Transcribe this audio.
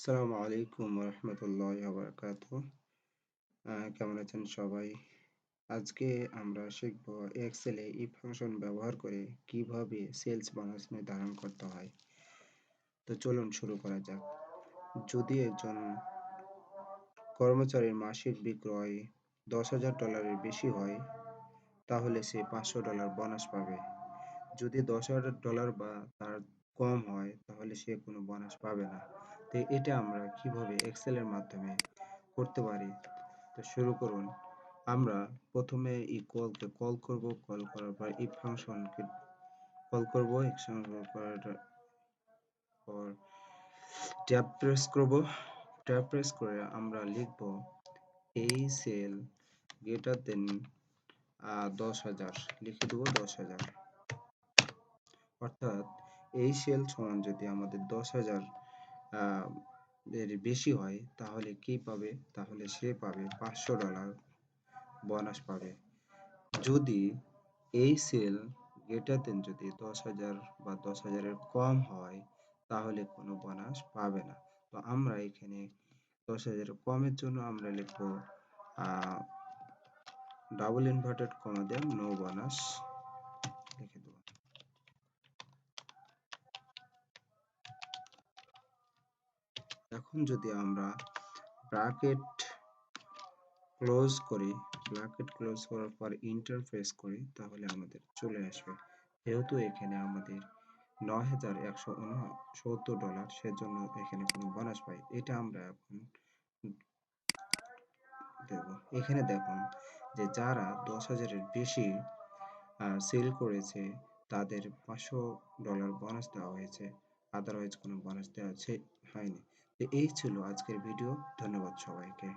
আসসালামু আলাইকুম রহমতুল্লাহ বারাকাতুহ। কেমন আছেন সবাই? আজকে আমরা শিখব এক্সেলে এই ফাংশন ব্যবহার করে কিভাবে সেলস বোনাস নির্ধারণ করতে হয়। তো চলুন শুরু করা যাক। যদি একজন কর্মচারীর মাসিক বিক্রয় $10,000 বেশি হয়, তাহলে সে $500 বোনাস পাবে। যদি $10,000 বা তার কম হয়, তাহলে সে কোনো বোনাস পাবে না। তো এটা আমরা কিভাবে এক্সেলের মাধ্যমে করতে পারি? তো শুরু করুন। আমরা প্রথমে ইকুয়ালকে কল করব, কল করার পর if ফাংশনকে কল করব, করার পর ট্যাব প্রেস করব। ট্যাব প্রেস করে আমরা লিখব এই সেল গ্রেটার দেন 10,000, লিখে দেবো 10,000। অর্থাৎ এই সেল সমান যদি আমাদের 10,000 এর বেশি হয়, তাহলে কি পাবে? তাহলে সে পাবে $500 বোনাস পাবে। যদি এই সেল গ্রেটার দেন যদি 10,000 বা 10,000 এর কম হয়, তাহলে কোনো বোনাস পাবে না। তো আমরা এখানে 10,000 এর কমের জন্য আমরা লিখব ডাবল ইনভার্টেড কমা দিয়ে নো বোনাস লিখে দেব। এখন যদি আমরা ব্র্যাকেট ক্লোজ করি, ব্র্যাকেট ক্লোজ করার পর এন্টার প্রেস করি, তাহলে আমাদের চলে আসবে। যেহেতু এখানে আমাদের $9,169, সেজন্য এখানে কোনো বোনাস পাই। এটা আমরা এখন দেব। এখানে দেখুন যে যারা 10,000 এর বেশি সেল করেছে, তাদের $500 বোনাস দেওয়া হয়েছে। আদারওয়াইজ কোনো বোনাস দেওয়া হয়নি। তো এই ছিল আজকের ভিডিও। ধন্যবাদ সবাইকে।